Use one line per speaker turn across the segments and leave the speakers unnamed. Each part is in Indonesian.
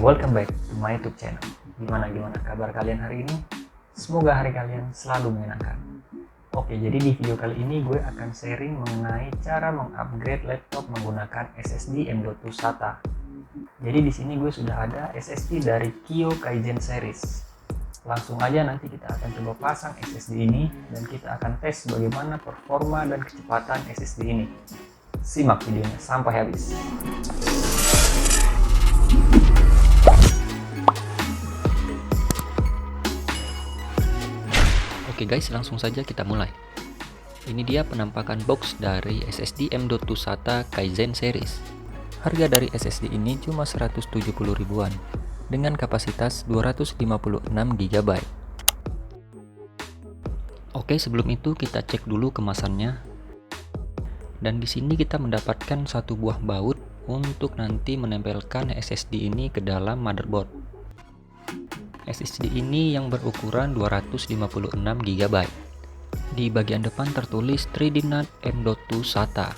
welcome back to my YouTube channel. Gimana kabar kalian hari ini? Semoga hari kalian selalu menyenangkan. Oke, jadi di video kali ini gue akan sharing mengenai cara mengupgrade laptop menggunakan SSD M.2 SATA. Jadi di sini gue sudah ada SSD dari Kyo Kaizen series. Langsung aja nanti kita akan coba pasang SSD ini dan kita akan tes bagaimana performa dan kecepatan SSD ini. Simak videonya sampai habis.
Oke guys, langsung saja kita mulai. Ini dia penampakan box dari SSD M.2 SATA Kaizen series. Harga dari SSD ini cuma 170 ribuan dengan kapasitas 256 GB. Oke, sebelum itu kita cek dulu kemasannya. Dan di sini kita mendapatkan satu buah baut untuk nanti menempelkan SSD ini ke dalam motherboard. SSD ini yang berukuran 256 GB. Di bagian depan tertulis 3D NAND M.2 SATA.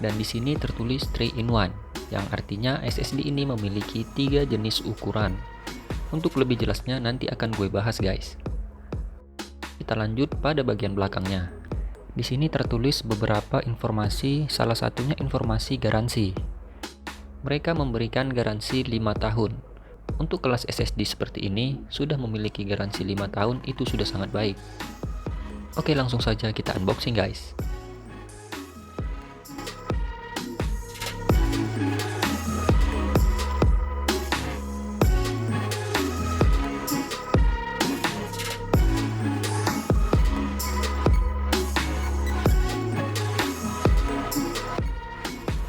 Dan di sini tertulis 3-in-1, yang artinya SSD ini memiliki 3 jenis ukuran. Untuk lebih jelasnya nanti akan gue bahas guys. Kita lanjut pada bagian belakangnya. Di sini tertulis beberapa informasi, salah satunya informasi garansi. Mereka memberikan garansi 5 tahun. Untuk kelas SSD seperti ini, sudah memiliki garansi 5 tahun itu sudah sangat baik. Oke, langsung saja kita unboxing guys.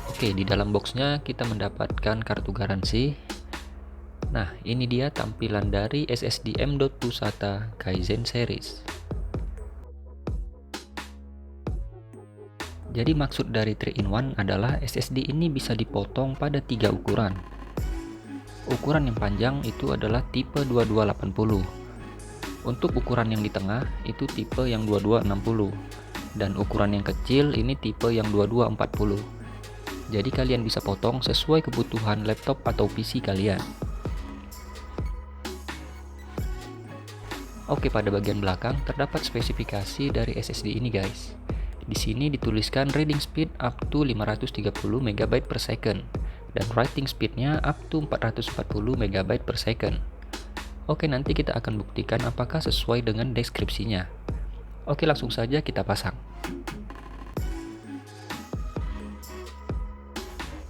Oke, di dalam boxnya kita mendapatkan kartu garansi. Nah, ini dia tampilan dari SSD M.2 SATA Kaizen series. Jadi maksud dari 3-in-1 adalah SSD ini bisa dipotong pada 3 ukuran. Ukuran yang panjang itu adalah tipe 2280. Untuk ukuran yang di tengah itu tipe yang 2260. Dan ukuran yang kecil ini tipe yang 2240. Jadi kalian bisa potong sesuai kebutuhan laptop atau PC kalian. Oke, pada bagian belakang terdapat spesifikasi dari SSD ini guys. Di sini dituliskan reading speed up to 530 MB per second dan writing speednya up to 440 MB per second. Oke, nanti kita akan buktikan apakah sesuai dengan deskripsinya. Oke, langsung saja kita pasang.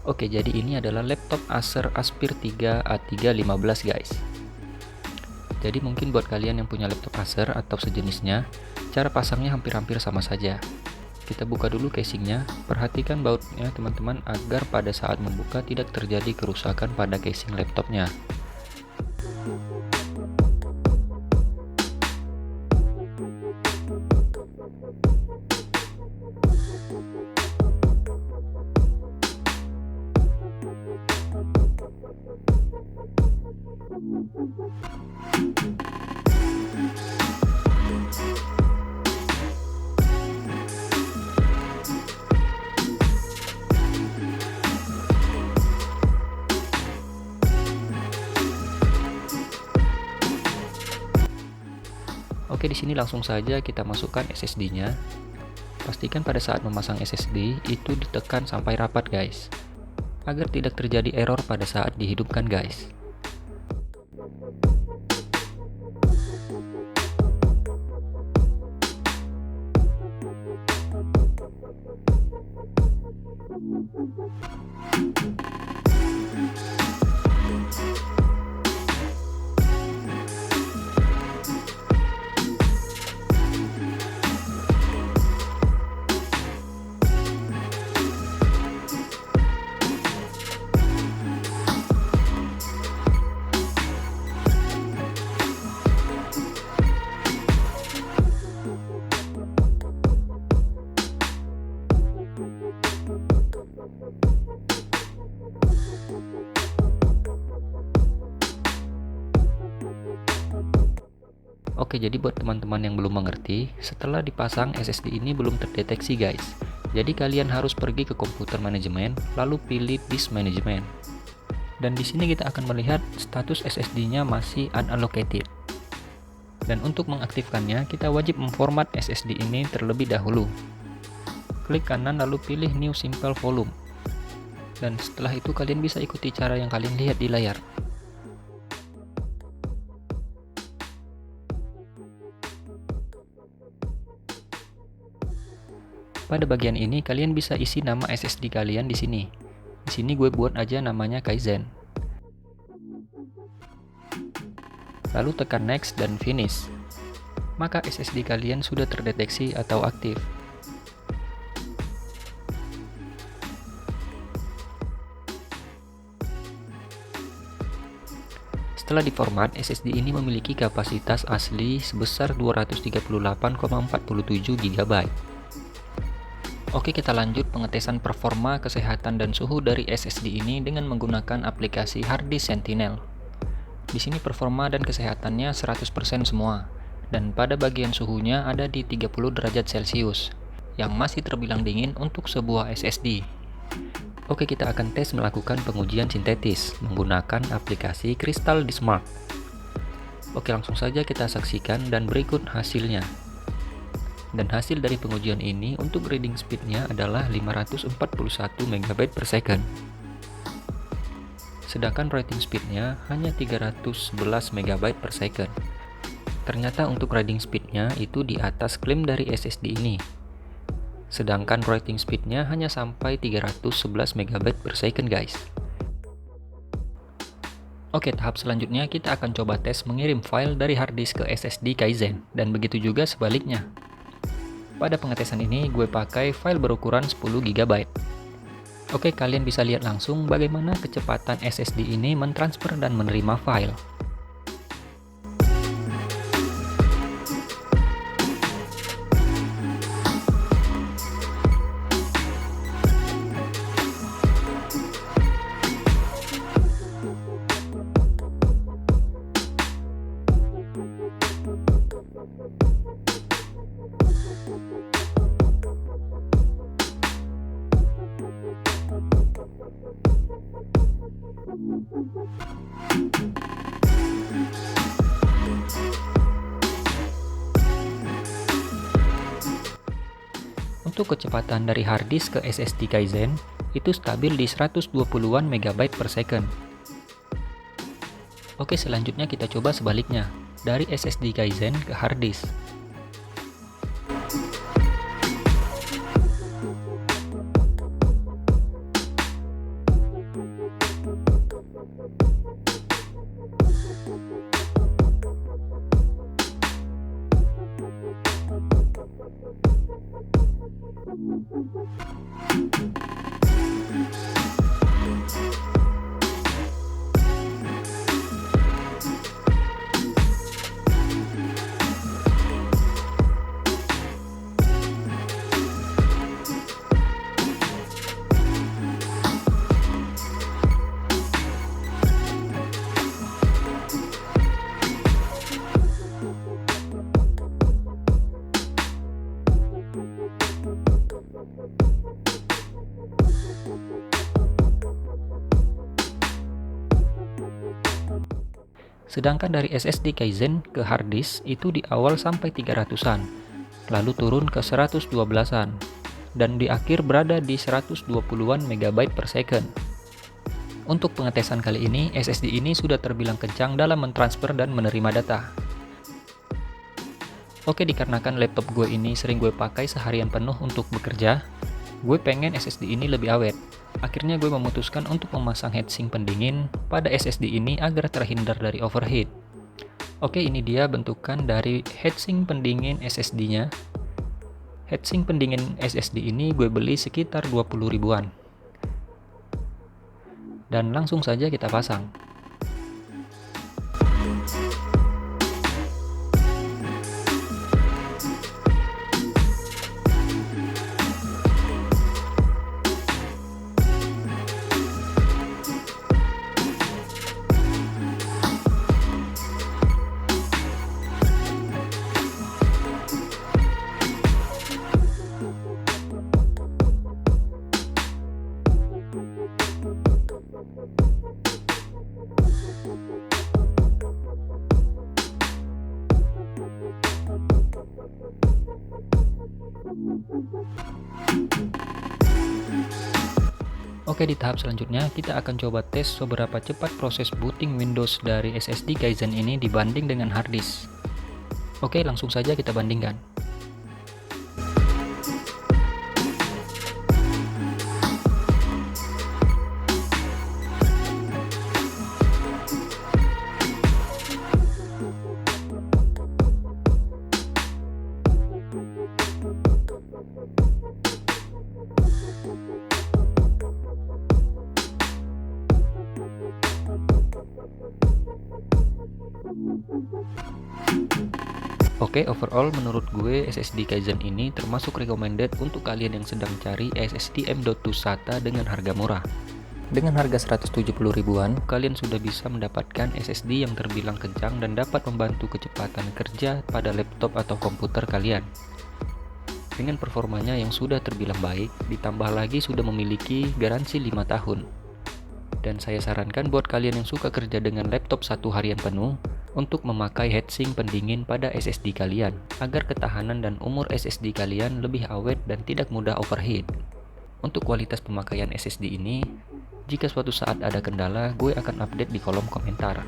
Oke, jadi ini adalah laptop Acer Aspire 3 A315 guys. Jadi mungkin buat kalian yang punya laptop Acer atau sejenisnya, cara pasangnya hampir-hampir sama saja. Kita buka dulu casingnya, perhatikan bautnya teman-teman agar pada saat membuka tidak terjadi kerusakan pada casing laptopnya. Oke, di sini langsung saja kita masukkan SSD-nya. Pastikan pada saat memasang SSD itu ditekan sampai rapat guys, agar tidak terjadi error pada saat dihidupkan guys. Oke, jadi buat teman-teman yang belum mengerti, setelah dipasang SSD ini belum terdeteksi guys. Jadi kalian harus pergi ke komputer manajemen, lalu pilih disk management. Dan di sini kita akan melihat status SSD-nya masih unallocated. Dan untuk mengaktifkannya, kita wajib memformat SSD ini terlebih dahulu. Klik kanan lalu pilih New Simple Volume. Dan setelah itu kalian bisa ikuti cara yang kalian lihat di layar. Pada bagian ini kalian bisa isi nama SSD kalian di sini. Di sini gue buat aja namanya Kaizen. Lalu tekan next dan finish. Maka SSD kalian sudah terdeteksi atau aktif. Setelah diformat, SSD ini memiliki kapasitas asli sebesar 238,47 GB. Oke, kita lanjut pengetesan performa, kesehatan, dan suhu dari SSD ini dengan menggunakan aplikasi Harddisk Sentinel. Di sini performa dan kesehatannya 100% semua, dan pada bagian suhunya ada di 30 derajat Celcius, yang masih terbilang dingin untuk sebuah SSD. Oke, kita akan tes melakukan pengujian sintetis menggunakan aplikasi Crystal Disk Mark. Oke, langsung saja kita saksikan dan berikut hasilnya. Dan hasil dari pengujian ini untuk reading speednya adalah 541 MB per second. Sedangkan writing speednya hanya 311 MB per second. Ternyata untuk reading speednya itu di atas klaim dari SSD ini. Sedangkan writing speednya hanya sampai 311 MB per second guys. Oke, tahap selanjutnya kita akan coba tes mengirim file dari harddisk ke SSD Kaizen, dan begitu juga sebaliknya. Pada pengetesan ini gue pakai file berukuran 10 GB. Oke, kalian bisa lihat langsung bagaimana kecepatan SSD ini mentransfer dan menerima file. Untuk kecepatan dari harddisk ke SSD Kaizen itu stabil di 120-an MB per second. Oke, selanjutnya kita coba sebaliknya, dari SSD Kaizen ke harddisk. Sedangkan dari SSD Kaizen ke harddisk itu di awal sampai 300-an, lalu turun ke 112-an, dan di akhir berada di 120-an MB per second. Untuk pengetesan kali ini, SSD ini sudah terbilang kencang dalam mentransfer dan menerima data. Oke, dikarenakan laptop gue ini sering gue pakai seharian penuh untuk bekerja, gue pengen SSD ini lebih awet. Akhirnya gue memutuskan untuk memasang heatsink pendingin pada SSD ini agar terhindar dari overheat. Oke, ini dia bentukan dari heatsink pendingin SSD-nya. Heatsink pendingin SSD ini gue beli sekitar 20 ribuan. Dan langsung saja kita pasang. Oke, di tahap selanjutnya kita akan coba tes seberapa cepat proses booting Windows dari SSD Kaizen ini dibanding dengan hard disk. Oke, langsung saja kita bandingkan. Oke, overall menurut gue SSD Kaizen ini termasuk recommended untuk kalian yang sedang cari SSD M.2 SATA dengan harga murah. Dengan harga 170 ribuan, kalian sudah bisa mendapatkan SSD yang terbilang kencang dan dapat membantu kecepatan kerja pada laptop atau komputer kalian. Dengan performanya yang sudah terbilang baik, ditambah lagi sudah memiliki garansi 5 tahun. Dan saya sarankan buat kalian yang suka kerja dengan laptop 1 harian penuh, untuk memakai heatsink pendingin pada SSD kalian, agar ketahanan dan umur SSD kalian lebih awet dan tidak mudah overheat. Untuk kualitas pemakaian SSD ini, jika suatu saat ada kendala, gue akan update di kolom komentar.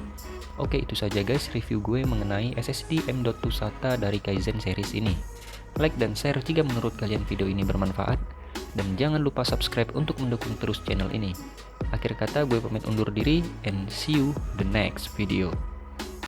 Oke, itu saja guys review gue mengenai SSD M.2 SATA dari Kaizen series ini. Like dan share jika menurut kalian video ini bermanfaat, dan jangan lupa subscribe untuk mendukung terus channel ini. Akhir kata gue pamit undur diri, and see you the next video.